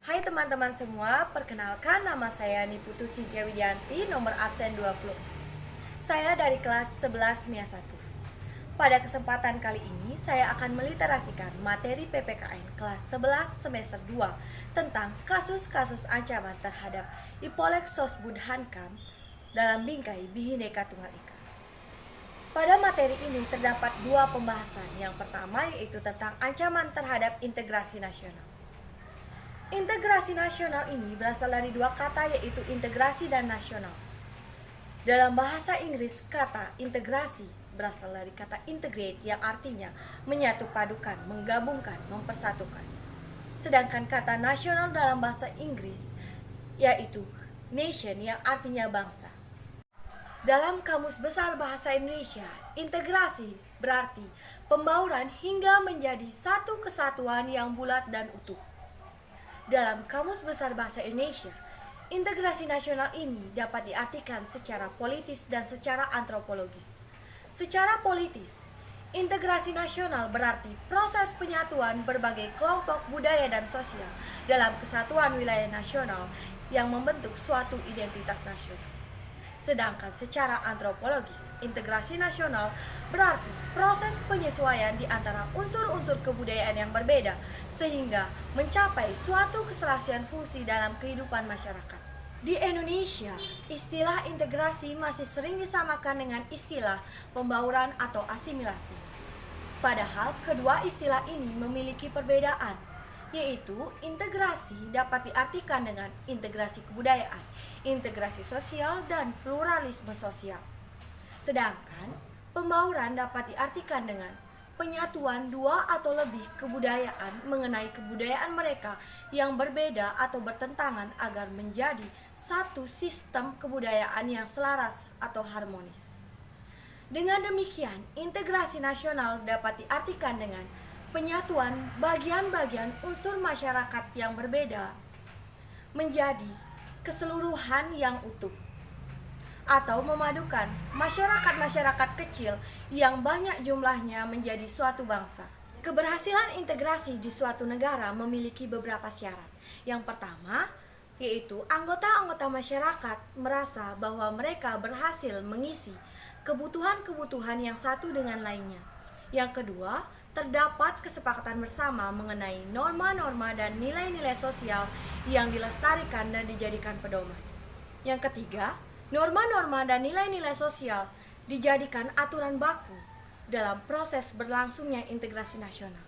Hai teman-teman semua, perkenalkan nama saya Niputu Sintia Widianti, nomor absen 20. Saya dari kelas 11 MIA 1. Pada kesempatan kali ini, saya akan meliterasikan materi PPKN kelas 11 semester 2 tentang kasus-kasus ancaman terhadap Ipolek Sosbud Hankam dalam bingkai Bhinneka Tunggal Ika. Pada materi ini terdapat dua pembahasan. Yang pertama yaitu tentang ancaman terhadap integrasi nasional. Integrasi nasional ini berasal dari dua kata yaitu integrasi dan nasional. Dalam bahasa Inggris, kata integrasi berasal dari kata integrate yang artinya menyatu padukan, menggabungkan, mempersatukan. Sedangkan kata nasional dalam bahasa Inggris yaitu nation yang artinya bangsa. Dalam Kamus Besar Bahasa Indonesia, integrasi berarti pembauran hingga menjadi satu kesatuan yang bulat dan utuh. Dalam Kamus Besar Bahasa Indonesia, integrasi nasional ini dapat diartikan secara politis dan secara antropologis. Secara politis, integrasi nasional berarti proses penyatuan berbagai kelompok budaya dan sosial dalam kesatuan wilayah nasional yang membentuk suatu identitas nasional. Sedangkan secara antropologis, integrasi nasional berarti proses penyesuaian di antara unsur-unsur kebudayaan yang berbeda sehingga mencapai suatu keserasian fungsi dalam kehidupan masyarakat. Di Indonesia, istilah integrasi masih sering disamakan dengan istilah pembauran atau asimilasi. Padahal kedua istilah ini memiliki perbedaan, yaitu integrasi dapat diartikan dengan integrasi kebudayaan, integrasi sosial, dan pluralisme sosial. Sedangkan pembauran dapat diartikan dengan penyatuan dua atau lebih kebudayaan mengenai kebudayaan mereka yang berbeda atau bertentangan agar menjadi satu sistem kebudayaan yang selaras atau harmonis. Dengan demikian, integrasi nasional dapat diartikan dengan penyatuan bagian-bagian unsur masyarakat yang berbeda menjadi keseluruhan yang utuh, atau memadukan masyarakat-masyarakat kecil yang banyak jumlahnya menjadi suatu bangsa. Keberhasilan integrasi di suatu negara memiliki beberapa syarat. Yang pertama, yaitu anggota-anggota masyarakat merasa bahwa mereka berhasil mengisi kebutuhan-kebutuhan yang satu dengan lainnya. Yang kedua, terdapat kesepakatan bersama mengenai norma-norma dan nilai-nilai sosial yang dilestarikan dan dijadikan pedoman. Yang ketiga, norma-norma dan nilai-nilai sosial dijadikan aturan baku dalam proses berlangsungnya integrasi nasional.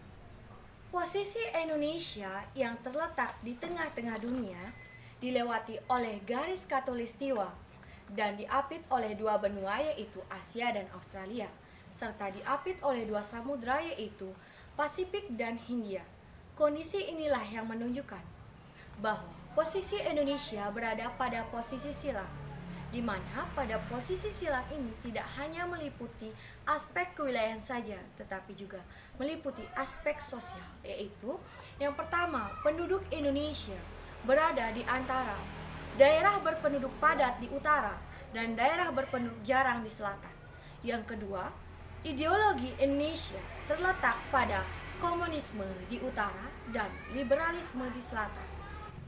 Posisi Indonesia yang terletak di tengah-tengah dunia dilewati oleh garis khatulistiwa dan diapit oleh dua benua yaitu Asia dan Australia, serta diapit oleh dua samudra yaitu Pasifik dan Hindia. Kondisi inilah yang menunjukkan bahwa posisi Indonesia berada pada posisi silang, di mana pada posisi silang ini tidak hanya meliputi aspek kewilayahan saja, tetapi juga meliputi aspek sosial, yaitu yang pertama, penduduk Indonesia berada di antara daerah berpenduduk padat di utara dan daerah berpenduduk jarang di selatan. Yang kedua, ideologi Indonesia terletak pada komunisme di utara dan liberalisme di selatan.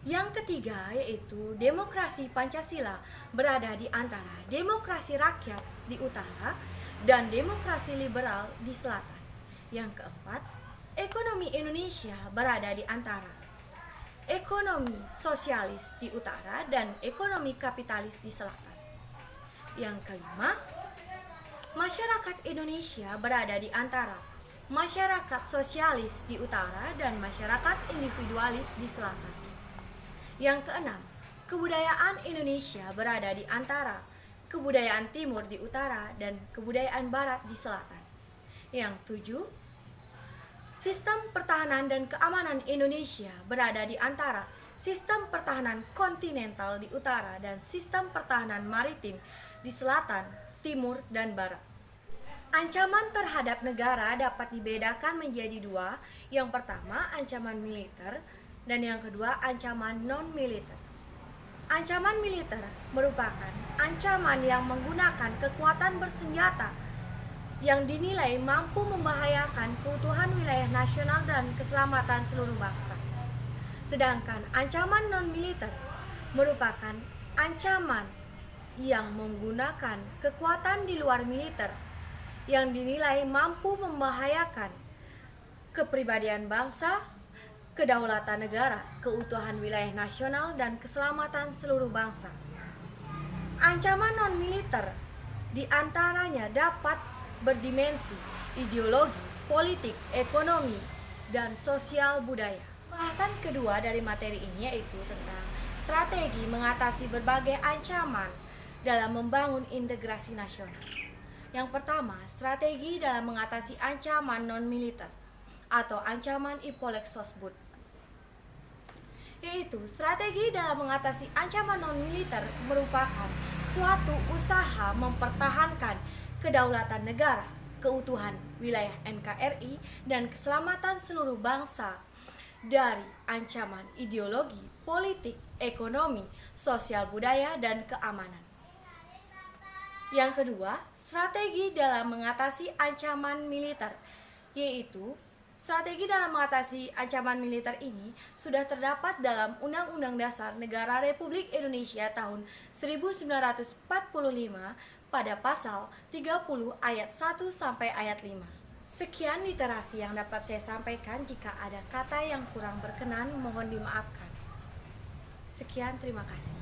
Yang ketiga yaitu demokrasi Pancasila berada di antara demokrasi rakyat di utara dan demokrasi liberal di selatan. Yang keempat, ekonomi Indonesia berada di antara ekonomi sosialis di utara dan ekonomi kapitalis di selatan. Yang kelima, masyarakat Indonesia berada di antara masyarakat sosialis di utara dan masyarakat individualis di selatan. Yang keenam, kebudayaan Indonesia berada di antara kebudayaan timur di utara dan kebudayaan barat di selatan. Yang tujuh, sistem pertahanan dan keamanan Indonesia berada di antara sistem pertahanan kontinental di utara dan sistem pertahanan maritim di selatan, timur, dan barat. Ancaman terhadap negara dapat dibedakan menjadi dua. Yang pertama, ancaman militer, dan yang kedua, ancaman non-militer. Ancaman militer merupakan ancaman yang menggunakan kekuatan bersenjata yang dinilai mampu membahayakan keutuhan wilayah nasional dan keselamatan seluruh bangsa. Sedangkan ancaman non-militer merupakan ancaman yang menggunakan kekuatan di luar militer yang dinilai mampu membahayakan kepribadian bangsa, kedaulatan negara, keutuhan wilayah nasional, dan keselamatan seluruh bangsa. Ancaman non-militer diantaranya dapat berdimensi ideologi, politik, ekonomi, dan sosial budaya. Bahasan kedua dari materi ini yaitu tentang strategi mengatasi berbagai ancaman dalam membangun integrasi nasional. Yang pertama, strategi dalam mengatasi ancaman non-militer atau ancaman Ipolek Sosbud, yaitu strategi dalam mengatasi ancaman non-militer merupakan suatu usaha mempertahankan kedaulatan negara, keutuhan wilayah NKRI, dan keselamatan seluruh bangsa dari ancaman ideologi, politik, ekonomi, sosial budaya, dan keamanan. Yang kedua, strategi dalam mengatasi ancaman militer, yaitu strategi dalam mengatasi ancaman militer ini sudah terdapat dalam Undang-Undang Dasar Negara Republik Indonesia tahun 1945 pada pasal 30 ayat 1 sampai ayat 5. Sekian literasi yang dapat saya sampaikan. Jika ada kata yang kurang berkenan, mohon dimaafkan. Sekian, terima kasih.